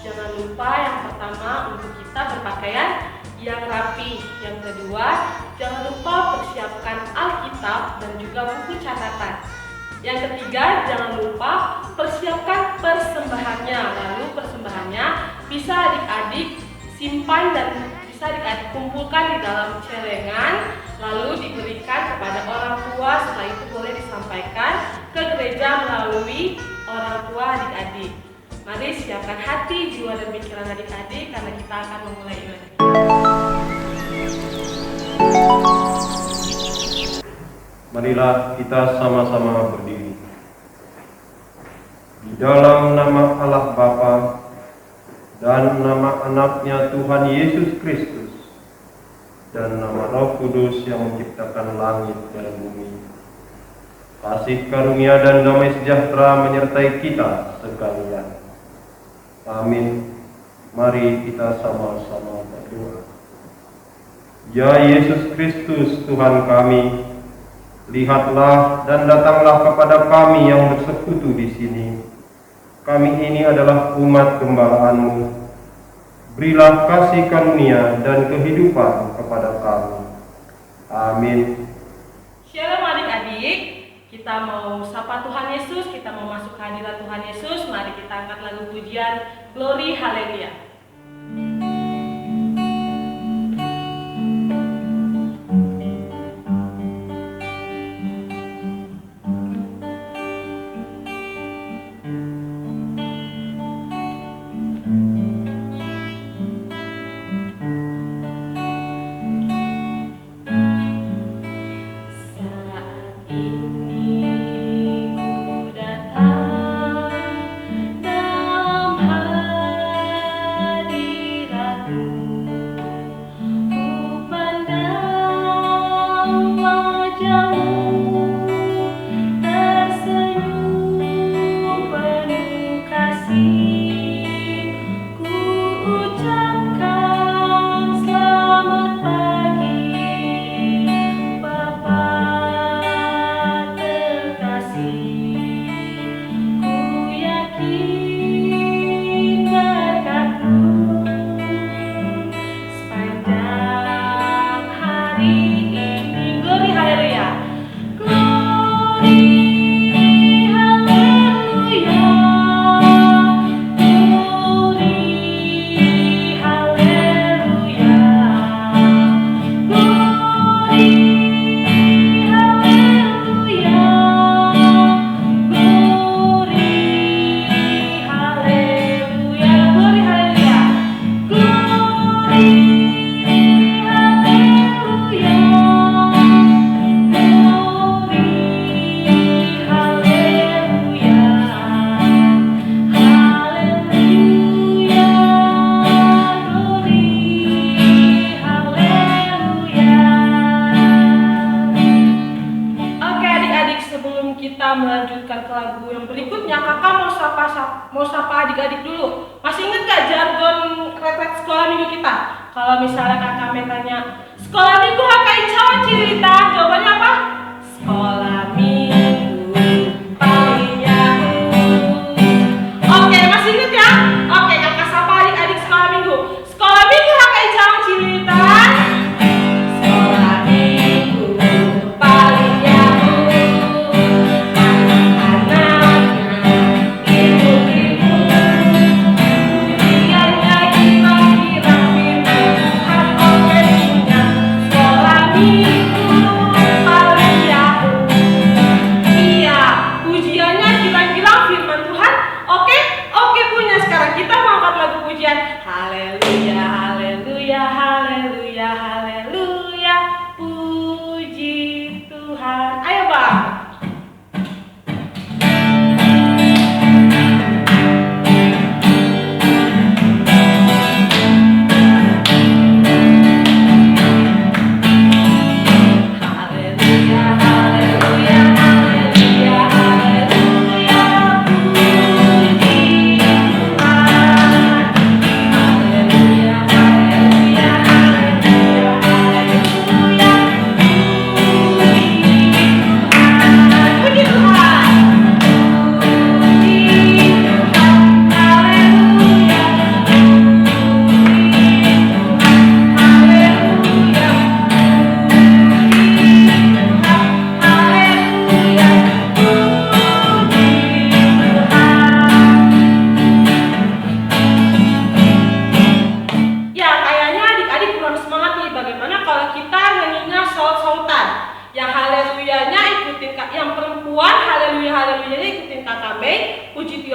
Jangan lupa yang pertama untuk kita berpakaian yang rapi. Yang kedua, jangan lupa persiapkan Alkitab dan juga buku catatan. Yang ketiga, jangan lupa persiapkan persembahannya. Lalu persembahannya bisa adik-adik simpan dan bisa adik-adik kumpulkan di dalam celengan, lalu diberikan kepada orang tua. Setelah itu boleh disampaikan ke gereja melalui orang tua adik-adik. Mari siapkan hati, jiwa, dan pikiran adik-adik karena kita akan memulai ibadah. Marilah kita sama-sama berdiri. Di dalam nama Allah Bapa dan nama anaknya Tuhan Yesus Kristus dan nama Roh Kudus yang menciptakan langit dan bumi, kasih karunia dan damai sejahtera menyertai kita sekalian. Amin. Mari kita sama-sama berdoa. Ya Yesus Kristus Tuhan kami, lihatlah dan datanglah kepada kami yang bersekutu di sini. Kami ini adalah umat gembala-Mu. Berilah kasih karunia dan kehidupan kepada kami. Amin. Shalom adik-adik, kita mau sapa Tuhan Yesus, kita mau masuk ke hadirat Tuhan Yesus. Mari kita angkat lagu pujian Glory Haleluya. Melanjutkan ke lagu yang berikutnya, kakak mau sapa adik-adik dulu. Masih inget gak jargon retret sekolah minggu kita? Kalau misalnya kakak tanya, sekolah minggu kakak incawan cerita, jawabannya apa? Sekolah minggu paling nyahu. Oke, masih inget ya? Oke, kakak sapa adik-adik sekolah minggu. Sekolah minggu kakak incawan cerita. Sekolah minggu paling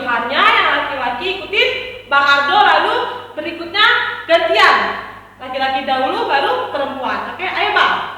Tuhannya yang laki-laki ikutin Bang Ardo, lalu berikutnya gantian. Laki-laki dahulu baru perempuan. Oke, ayo Bang.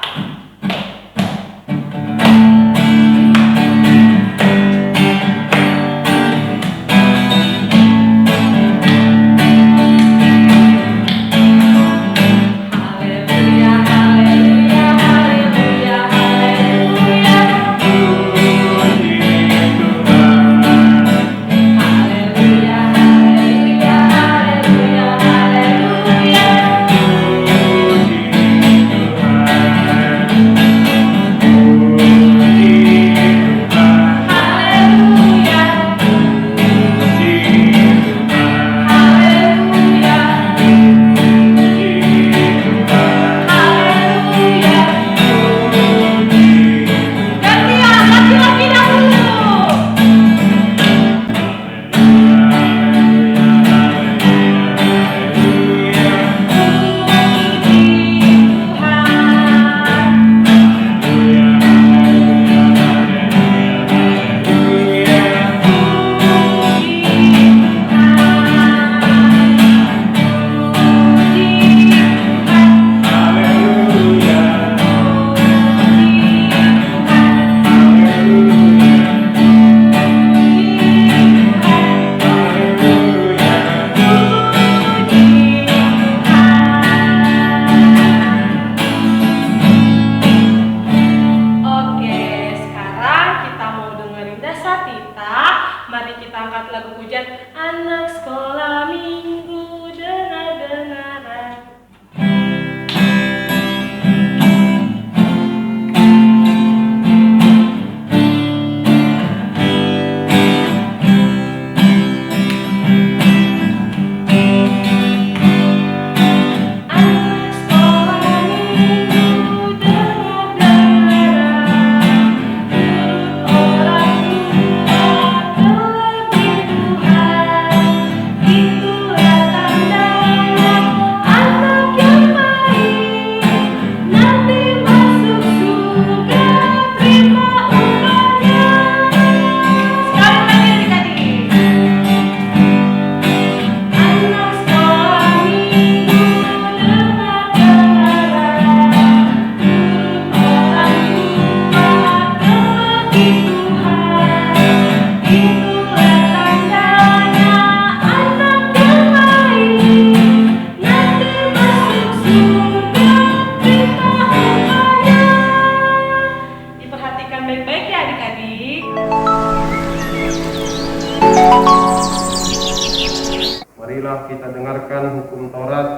Marilah kita dengarkan hukum Taurat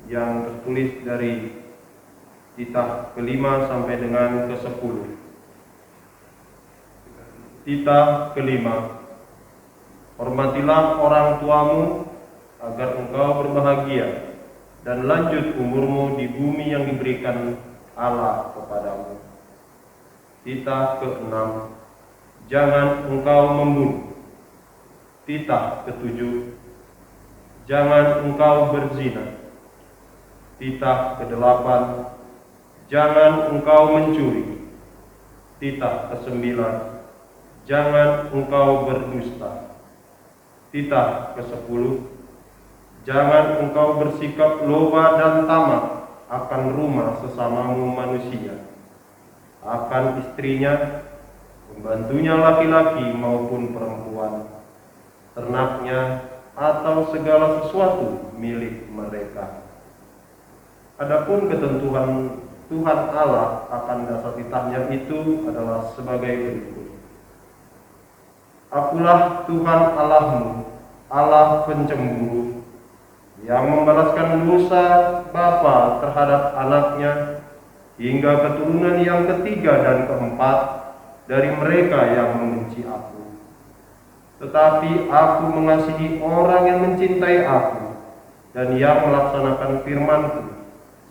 yang tertulis dari titah ke-5 sampai dengan ke-10. Titah ke-5. Hormatilah orang tuamu agar engkau berbahagia dan lanjut umurmu di bumi yang diberikan Allah kepadamu. Titah ke-6. Jangan engkau membunuh. Titah ke-7. Jangan engkau berzina. Titah ke-8. Jangan engkau mencuri. Titah ke-9. Jangan engkau berdusta. Titah ke-10. Jangan engkau bersikap loba dan tamak akan rumah sesamamu manusia, akan istrinya, pembantunya laki-laki maupun perempuan, ternaknya, atau segala sesuatu milik mereka. Adapun ketentuan Tuhan Allah akan dasar titahnya itu adalah sebagai berikut. Akulah Tuhan Allahmu, Allah pencemburu, yang membalaskan dosa bapa terhadap anaknya hingga keturunan yang ketiga dan keempat dari mereka yang membenci aku. Tetapi aku mengasihi orang yang mencintai aku dan yang melaksanakan firman-Ku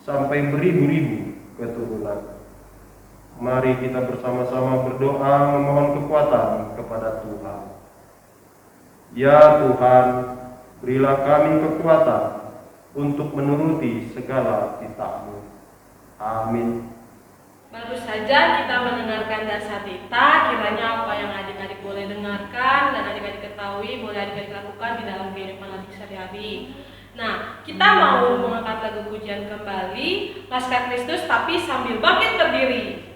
sampai beribu-ribu keturunan. Mari kita bersama-sama berdoa memohon kekuatan kepada Tuhan. Ya Tuhan, berilah kami kekuatan untuk menuruti segala titah-Mu. Amin. Baru saja kita mendengarkan dasar titah, kiranya apa yang adik-adik boleh boleh dengarkan dan adik-adik ketahui, boleh adik-adik lakukan di dalam kehidupan adik sehari-hari. Nah, kita mau mengangkat lagu pujian kembali, Laskar Kristus, tapi sambil bangkit berdiri.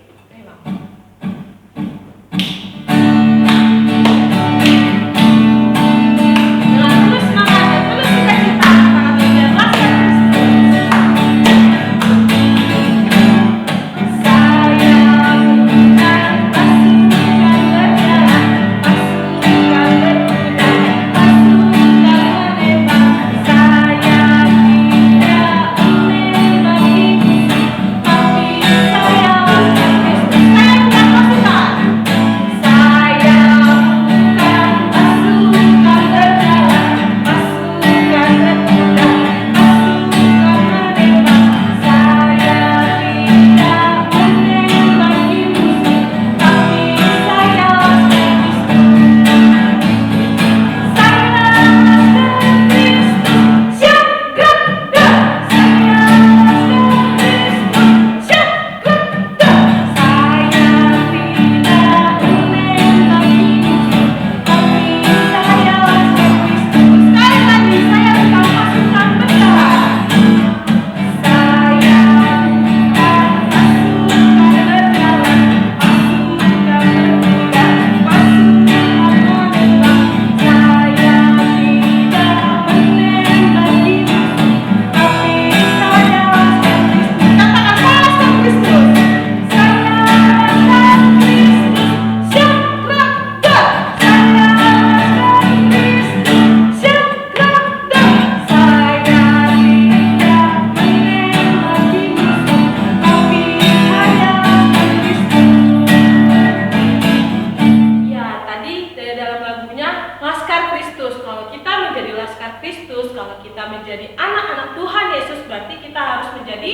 Kalau kita menjadi anak-anak Tuhan Yesus, berarti kita harus menjadi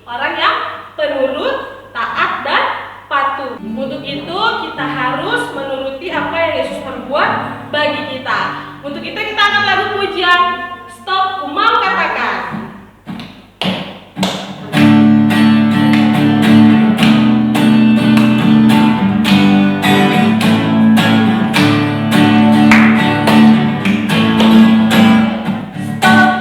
orang yang penurut, taat, dan patuh. Untuk itu kita harus menuruti apa yang Yesus perbuat bagi kita. Untuk itu kita akan lagu pujian Stop Ku Mau Katakan. Stop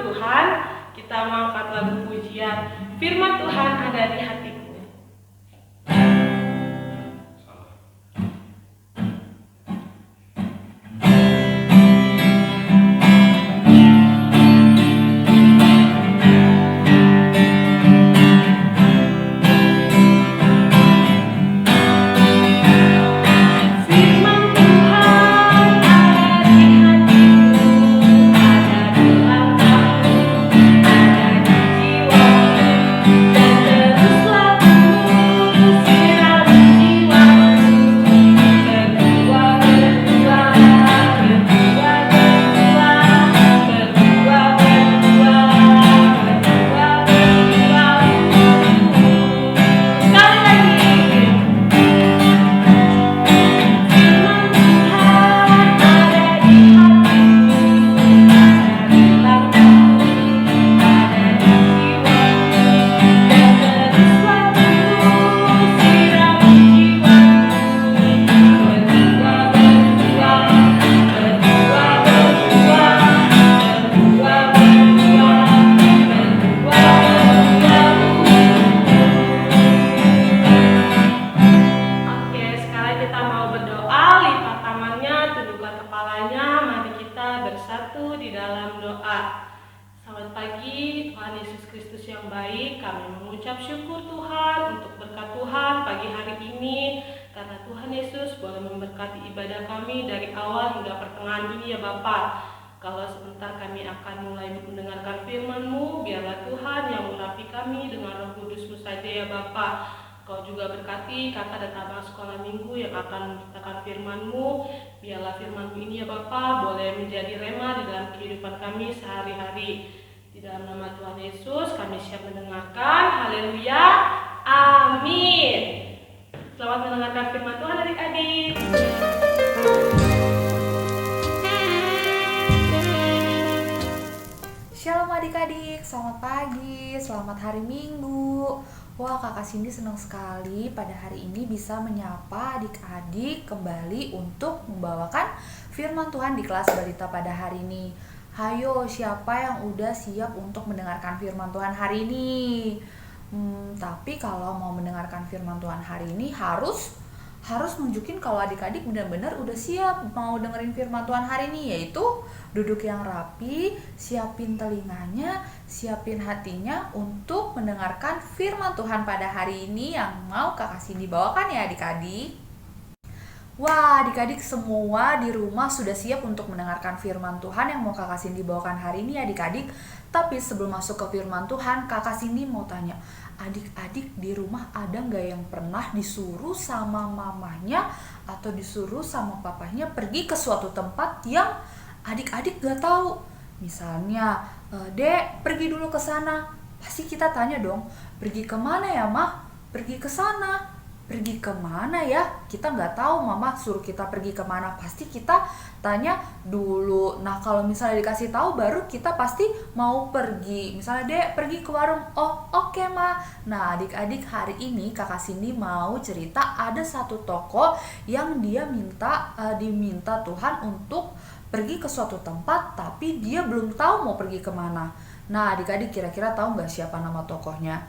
Tuhan, kita mengangkat lagu pujian. Firman Tuhan ada di hatiku. Bersatu di dalam doa. Selamat pagi, Tuhan Yesus Kristus yang baik. Kami mengucap syukur Tuhan untuk berkat Tuhan pagi hari ini, karena Tuhan Yesus boleh memberkati ibadah kami dari awal hingga pertengahan ini ya Bapa. Kalau sebentar kami akan mulai mendengarkan firman-Mu, biarlah Tuhan yang mengurapi kami dengan Roh Kudus-Mu saja ya Bapa. Kau juga berkati kakak dan abang sekolah minggu yang akan memberitakan firman-Mu. Biarlah firman-Mu ini ya Bapa boleh menjadi rema di dalam kehidupan kami sehari-hari. Di dalam nama Tuhan Yesus kami siap mendengarkan. Haleluya. Amin. Selamat mendengarkan firman Tuhan adik-adik. Shalom adik-adik, selamat pagi, selamat hari Minggu. Wah, Kakak Cindy senang sekali pada hari ini bisa menyapa adik-adik kembali untuk membawakan firman Tuhan di kelas balita pada hari ini. Hayo, siapa yang udah siap untuk mendengarkan firman Tuhan hari ini? Tapi kalau mau mendengarkan firman Tuhan hari ini harus nunjukin kalau adik-adik benar-benar udah siap mau dengerin firman Tuhan hari ini, yaitu duduk yang rapi, siapin telinganya, siapin hatinya untuk mendengarkan firman Tuhan pada hari ini yang mau Kakak Cindy bawakan ya adik-adik. Wah, adik-adik semua di rumah sudah siap untuk mendengarkan firman Tuhan yang mau Kakak Cindy bawakan hari ini adik-adik. Tapi sebelum masuk ke firman Tuhan, Kakak Cindy mau tanya, adik-adik di rumah ada nggak yang pernah disuruh sama mamanya atau disuruh sama papanya pergi ke suatu tempat yang adik-adik gak tahu? Misalnya, Dek, pergi dulu ke sana. Pasti kita tanya dong, pergi kemana ya, Mah? Pergi ke sana. Pergi kemana ya? Kita nggak tahu Mama suruh kita pergi kemana. Pasti kita tanya dulu. Nah, kalau misalnya dikasih tahu baru kita pasti mau pergi. Misalnya, Dek, pergi ke warung. Oh, oke, Ma. Nah, adik-adik hari ini Kakak Cindy mau cerita ada satu toko yang dia diminta Tuhan untuk pergi ke suatu tempat, tapi dia belum tahu mau pergi kemana. Nah, adik-adik kira-kira tahu nggak siapa nama tokohnya?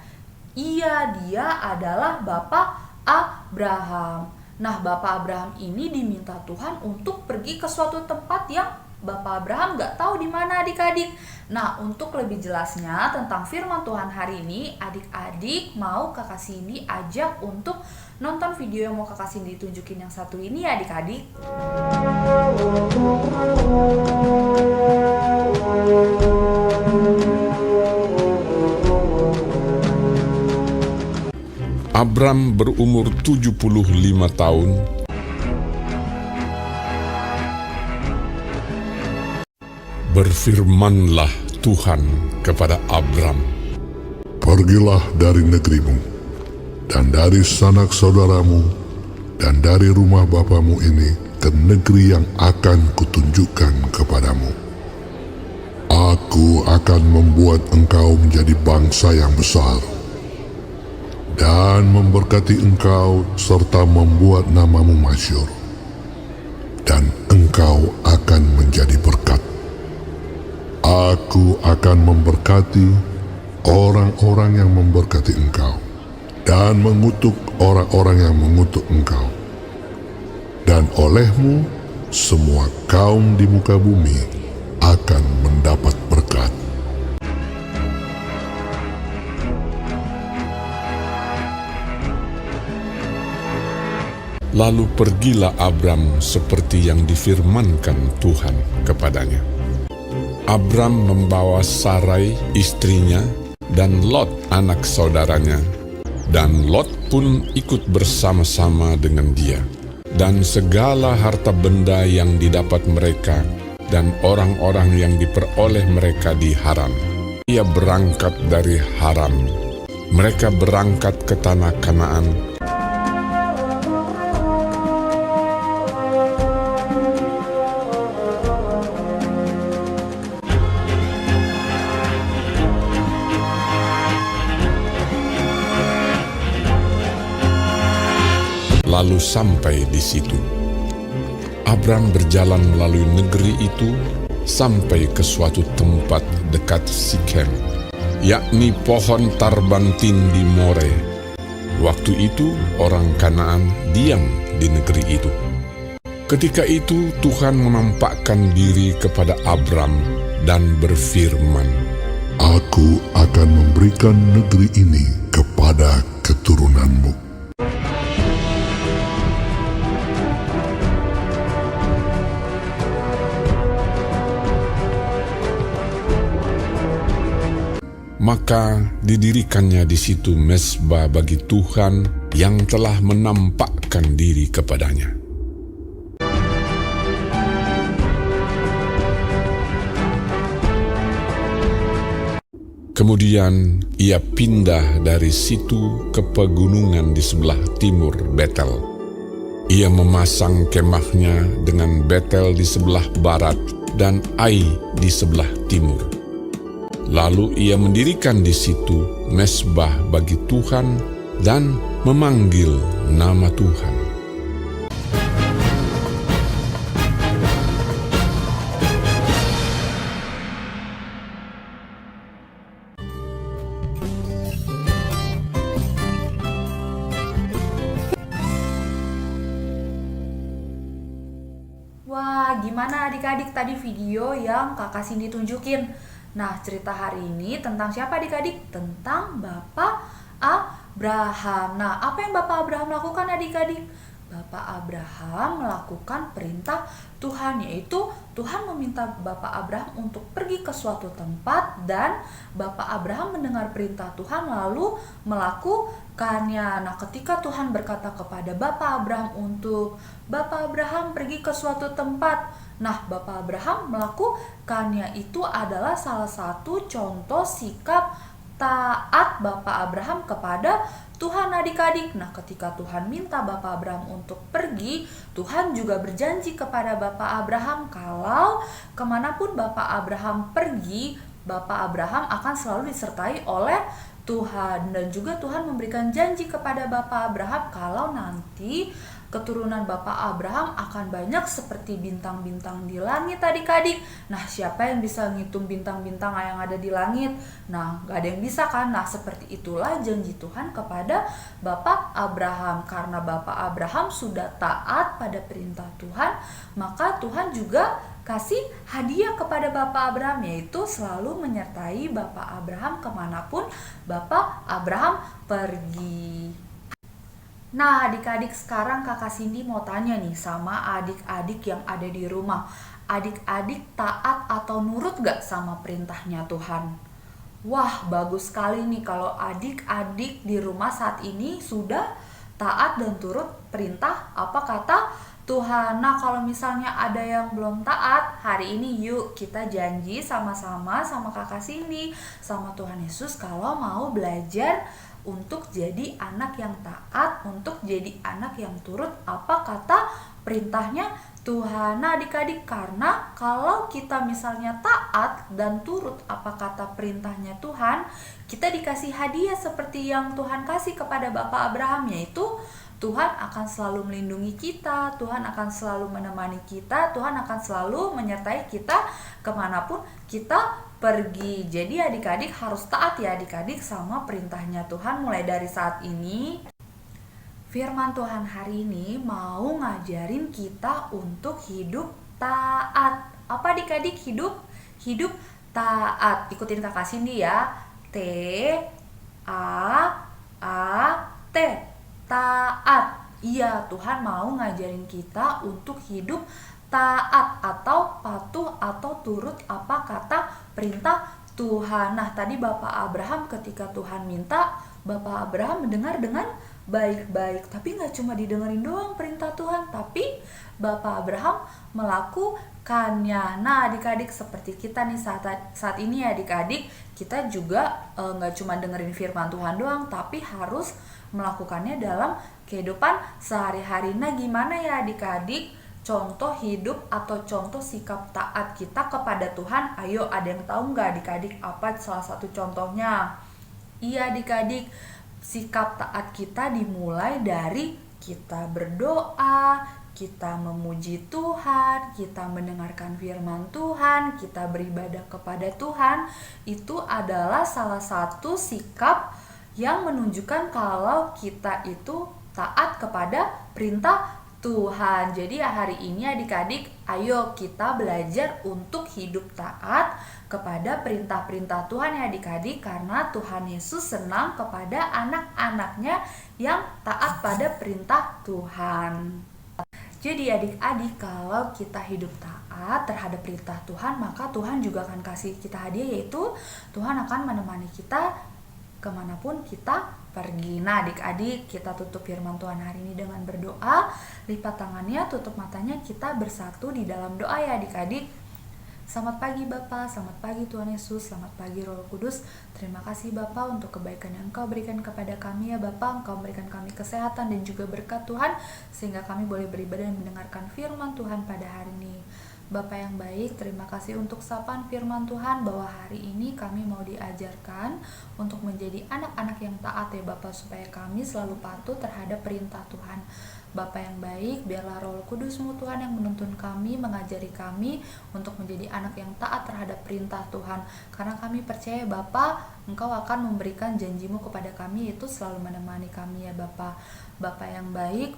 Iya, dia adalah Bapak Abraham. Nah, Bapak Abraham ini diminta Tuhan untuk pergi ke suatu tempat yang Bapak Abraham nggak tahu di mana adik-adik. Nah, untuk lebih jelasnya tentang firman Tuhan hari ini, adik-adik mau Kakak Cindy ajak untuk nonton video yang mau Kakak Cindy tunjukin yang satu ini ya adik-adik. Abram berumur 75 tahun. Berfirmanlah Tuhan kepada Abram, "Pergilah dari negerimu, dan dari sanak saudaramu, dan dari rumah bapamu ini ke negeri yang akan kutunjukkan kepadamu. Aku akan membuat engkau menjadi bangsa yang besar, dan memberkati engkau serta membuat namamu masyhur, dan engkau akan menjadi berkat. Aku akan memberkati orang-orang yang memberkati engkau, dan mengutuk orang-orang yang mengutuk engkau. Dan olehmu, semua kaum di muka bumi akan mendapat berkat. Lalu pergilah Abram seperti yang difirmankan Tuhan kepadanya. Abram membawa Sarai istrinya dan Lot anak saudaranya, dan Lot pun ikut bersama-sama dengan dia, dan segala harta benda yang didapat mereka dan orang-orang yang diperoleh mereka di Haran. Ia berangkat dari Haran. Mereka berangkat ke tanah Kanaan. Lalu sampai di situ, Abram berjalan melalui negeri itu sampai ke suatu tempat dekat Sikem, yakni pohon tarbantin di More. Waktu itu orang Kanaan diam di negeri itu. Ketika itu Tuhan menampakkan diri kepada Abram dan berfirman, Aku akan memberikan negeri ini kepada keturunanmu. Maka didirikannya di situ mezbah bagi Tuhan yang telah menampakkan diri kepadanya. Kemudian ia pindah dari situ ke pegunungan di sebelah timur Betel. Ia memasang kemahnya dengan Betel di sebelah barat dan Ai di sebelah timur. Lalu ia mendirikan di situ mezbah bagi Tuhan dan memanggil nama Tuhan. Wah, gimana adik-adik tadi video yang Kakak Cindy tunjukin? Nah, cerita hari ini tentang siapa adik-adik? Tentang Bapak Abraham. Nah, apa yang Bapak Abraham lakukan adik-adik? Bapak Abraham melakukan perintah Tuhan, yaitu Tuhan meminta Bapak Abraham untuk pergi ke suatu tempat dan Bapak Abraham mendengar perintah Tuhan lalu melakukannya. Nah, ketika Tuhan berkata kepada Bapak Abraham untuk Bapak Abraham pergi ke suatu tempat, nah Bapak Abraham melakukannya. Itu adalah salah satu contoh sikap taat Bapak Abraham kepada Tuhan adik-adik. Nah, ketika Tuhan minta Bapak Abraham untuk pergi, Tuhan juga berjanji kepada Bapak Abraham kalau kemanapun Bapak Abraham pergi, Bapak Abraham akan selalu disertai oleh Tuhan. Dan juga Tuhan memberikan janji kepada Bapak Abraham kalau nanti keturunan Bapak Abraham akan banyak seperti bintang-bintang di langit adik-adik. Nah, siapa yang bisa ngitung bintang-bintang yang ada di langit? Nah, gak ada yang bisa kan? Nah, seperti itulah janji Tuhan kepada Bapak Abraham. Karena Bapak Abraham sudah taat pada perintah Tuhan, maka Tuhan juga kasih hadiah kepada Bapak Abraham, yaitu selalu menyertai Bapak Abraham kemanapun Bapak Abraham pergi. Nah, adik-adik, sekarang Kakak Cindy mau tanya nih sama adik-adik yang ada di rumah. Adik-adik taat atau nurut gak sama perintahnya Tuhan? Wah, bagus sekali nih kalau adik-adik di rumah saat ini sudah taat dan turut perintah apa kata Tuhan. Nah, kalau misalnya ada yang belum taat, hari ini yuk kita janji sama-sama sama Kakak Cindy, sama Tuhan Yesus kalau mau belajar untuk jadi anak yang taat, untuk jadi anak yang turut apa kata perintahnya Tuhan. Nah adik-adik, karena kalau kita misalnya taat dan turut apa kata perintahnya Tuhan, kita dikasih hadiah seperti yang Tuhan kasih kepada Bapak Abraham, yaitu Tuhan akan selalu melindungi kita, Tuhan akan selalu menemani kita, Tuhan akan selalu menyertai kita kemanapun kita pergi. Jadi adik-adik harus taat ya adik-adik sama perintahnya Tuhan. Mulai dari saat ini, firman Tuhan hari ini mau ngajarin kita untuk hidup taat. Apa adik-adik? Hidup taat. Ikutin kakak Cindy ya. T-A-A-T. Taat. Iya, Tuhan mau ngajarin kita untuk hidup taat atau patuh atau turut apa kata perintah Tuhan. Nah, tadi Bapak Abraham ketika Tuhan minta, Bapak Abraham mendengar dengan baik-baik. Tapi gak cuma didengerin doang perintah Tuhan, tapi Bapak Abraham melakukannya. Nah, adik-adik seperti kita nih saat ini ya adik-adik, kita juga gak cuma dengerin firman Tuhan doang, tapi harus melakukannya dalam kehidupan sehari-hari. Nah, gimana ya adik-adik contoh hidup atau contoh sikap taat kita kepada Tuhan? Ayo, ada yang tahu nggak adik-adik apa salah satu contohnya? Iya adik-adik, sikap taat kita dimulai dari kita berdoa, kita memuji Tuhan, kita mendengarkan firman Tuhan, kita beribadah kepada Tuhan. Itu adalah salah satu sikap yang menunjukkan kalau kita itu taat kepada perintah Tuhan. Jadi hari ini adik-adik, ayo kita belajar untuk hidup taat kepada perintah-perintah Tuhan ya adik-adik, karena Tuhan Yesus senang kepada anak-anaknya yang taat pada perintah Tuhan. Jadi adik-adik, kalau kita hidup taat terhadap perintah Tuhan, maka Tuhan juga akan kasih kita hadiah, yaitu Tuhan akan menemani kita kemanapun kita pergi. Nah adik-adik, kita tutup firman Tuhan hari ini dengan berdoa. Lipat tangannya, tutup matanya, kita bersatu di dalam doa ya adik-adik. Selamat pagi Bapa, selamat pagi Tuhan Yesus, selamat pagi Roh Kudus. Terima kasih Bapa untuk kebaikan yang Engkau berikan kepada kami ya Bapa. Engkau berikan kami kesehatan dan juga berkat Tuhan, sehingga kami boleh beribadah dan mendengarkan firman Tuhan pada hari ini. Bapa yang baik, terima kasih untuk sapaan firman Tuhan bahwa hari ini kami mau diajarkan untuk menjadi anak-anak yang taat ya Bapa, supaya kami selalu patuh terhadap perintah Tuhan. Bapa yang baik, biarlah Roh Kudus-Mu Tuhan yang menuntun kami, mengajari kami untuk menjadi anak yang taat terhadap perintah Tuhan. Karena kami percaya Bapa, Engkau akan memberikan janji-Mu kepada kami, itu selalu menemani kami ya Bapa. Bapa yang baik,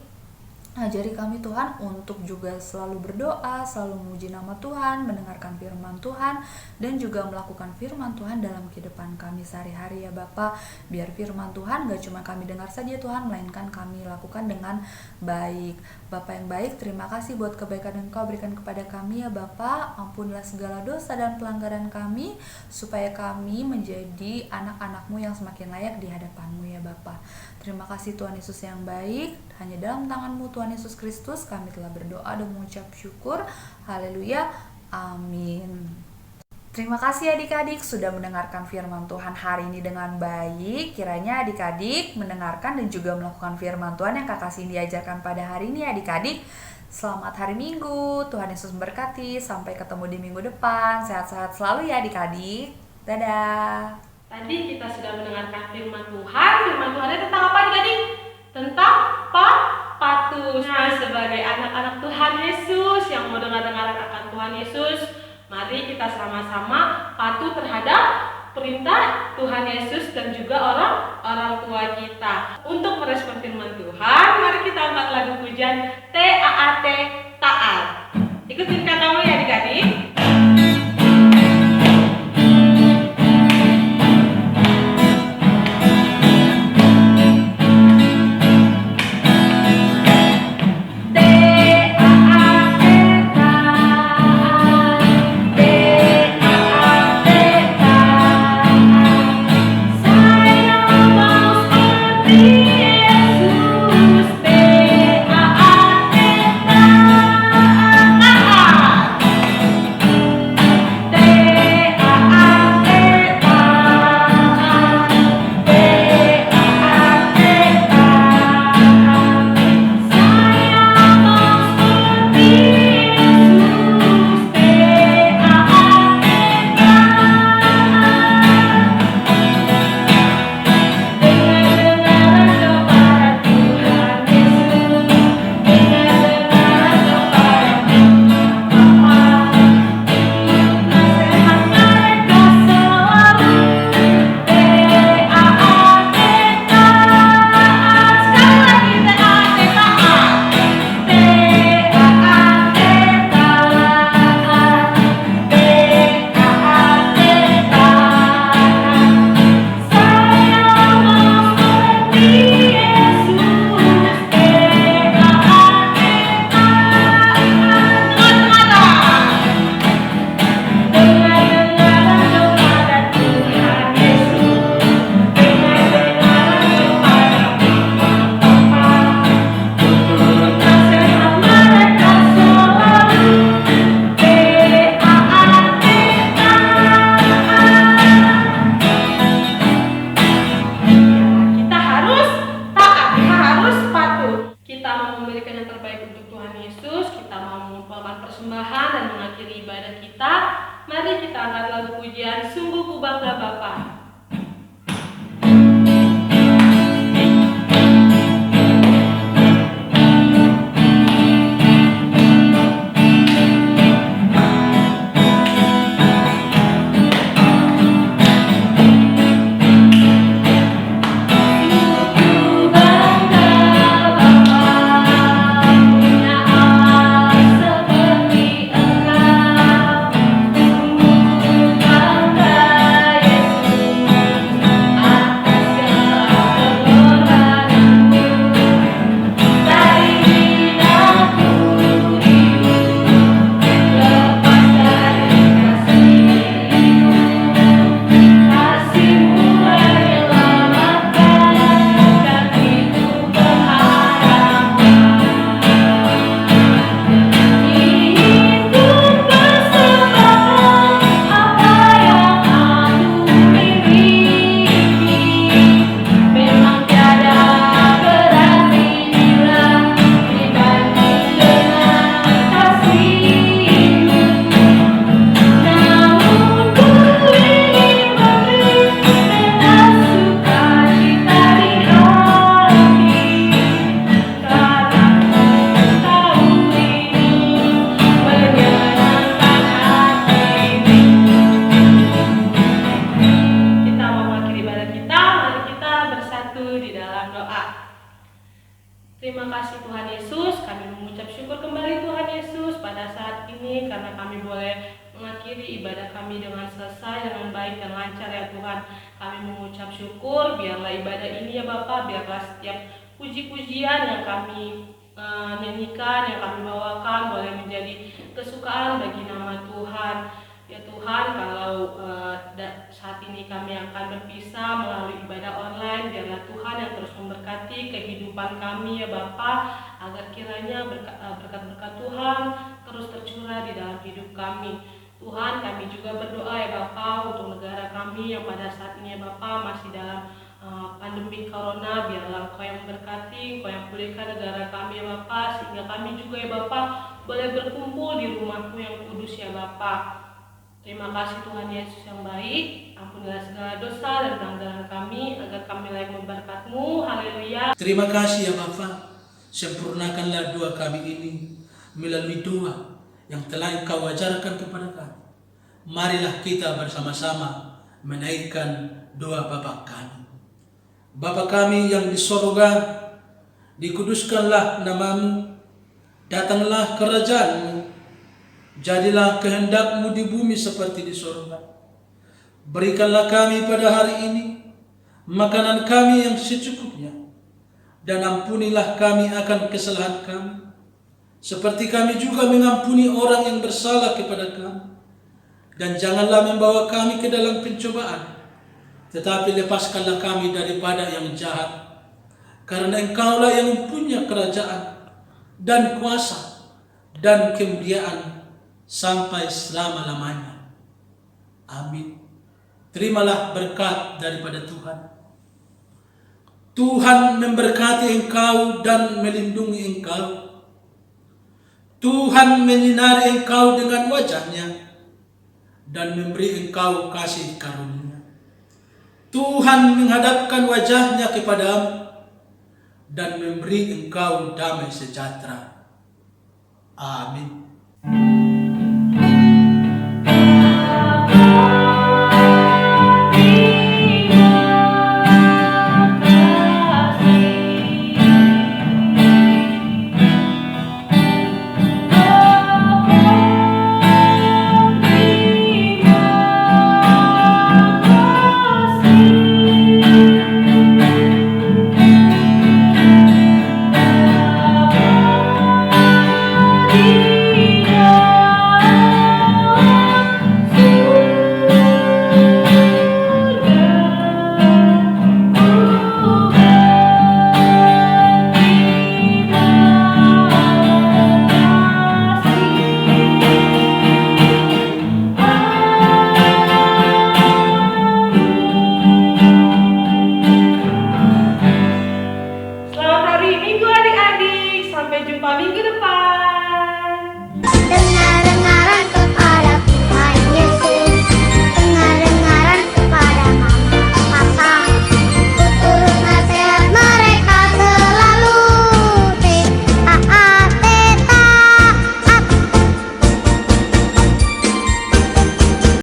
ajari kami Tuhan untuk juga selalu berdoa, selalu memuji nama Tuhan, mendengarkan firman Tuhan, dan juga melakukan firman Tuhan dalam kehidupan kami sehari-hari ya Bapa. Biar firman Tuhan gak cuma kami dengar saja Tuhan, melainkan kami lakukan dengan baik. Bapa yang baik, terima kasih buat kebaikan yang Kau berikan kepada kami ya Bapa. Ampunilah segala dosa dan pelanggaran kami, supaya kami menjadi anak-anak-Mu yang semakin layak di hadapan-Mu ya Bapa. Terima kasih Tuhan Yesus yang baik. Hanya dalam tangan-Mu Tuhan Yesus Kristus kami telah berdoa dan mengucap syukur. Haleluya. Amin. Terima kasih adik-adik sudah mendengarkan firman Tuhan hari ini dengan baik. Kiranya adik-adik mendengarkan dan juga melakukan firman Tuhan yang Kakak Cindy diajarkan pada hari ini adik-adik. Selamat hari Minggu. Tuhan Yesus memberkati. Sampai ketemu di minggu depan. Sehat-sehat selalu ya adik-adik. Dadah. Tadi kita sudah mendengarkan firman Tuhan. Firman Tuhannya tentang apa adik-adik? Tentang patuh. Nah, sebagai anak-anak Tuhan Yesus yang mau dengar-dengar akan Tuhan Yesus, mari kita sama-sama patuh terhadap perintah Tuhan Yesus dan juga orang tua kita. Untuk merespon firman Tuhan, mari kita angkat lagu pujian T-A-A-T, taat. Ikutin katamu ya adik-adik. bersatu di dalam doa. Terima kasih Tuhan Yesus, kami mengucap syukur kembali Tuhan Yesus pada saat ini karena kami boleh mengakhiri ibadah kami dengan selesai dengan baik dan lancar ya Tuhan. Kami mengucap syukur, biarlah ibadah ini ya Bapa, biarlah setiap puji-pujian yang kami nyanyikan, yang kami bawakan boleh menjadi kesukaan bagi nama Tuhan. Ya Tuhan, kalau saat ini kami akan berpisah melalui ibadah online, biarlah Tuhan yang terus memberkati kehidupan kami ya Bapa, agar kiranya berkat-berkat Tuhan terus tercurah di dalam hidup kami. Tuhan, kami juga berdoa ya Bapa untuk negara kami yang pada saat ini ya Bapa masih dalam pandemi corona, biarlah Engkau yang memberkati, Engkau yang pulihkan negara kami ya Bapa, sehingga kami juga ya Bapa boleh berkumpul di rumah-Mu yang kudus ya Bapa. Terima kasih Tuhan Yesus yang baik, ampunilah segala dosa dan pelanggaran kami, agar kami layak memberkat-Mu. Haleluya. Terima kasih ya Bapa, sempurnakanlah doa kami ini melalui doa yang telah Engkau ajarkan kepada kami. Marilah kita bersama-sama menaikkan doa Bapa kami. Bapa kami yang di sorga, dikuduskanlah nama-Mu, datanglah kerajaan-Mu, jadilah kehendak-Mu di bumi seperti di sorga. Berikanlah kami pada hari ini makanan kami yang secukupnya, dan ampunilah kami akan kesalahan kami, seperti kami juga mengampuni orang yang bersalah kepada kami. Dan janganlah membawa kami ke dalam pencobaan, tetapi lepaskanlah kami daripada yang jahat. Karena Engkaulah yang mempunyai kerajaan dan kuasa dan kemuliaan sampai selama-lamanya. Amin. Terimalah berkat daripada Tuhan. Tuhan memberkati engkau dan melindungi engkau. Tuhan menyinari engkau dengan wajah-Nya dan memberi engkau kasih karunia. Tuhan menghadapkan wajah-Nya kepadamu dan memberi engkau damai sejahtera. Amin. Selamat hari Minggu adik-adik, sampai jumpa minggu depan.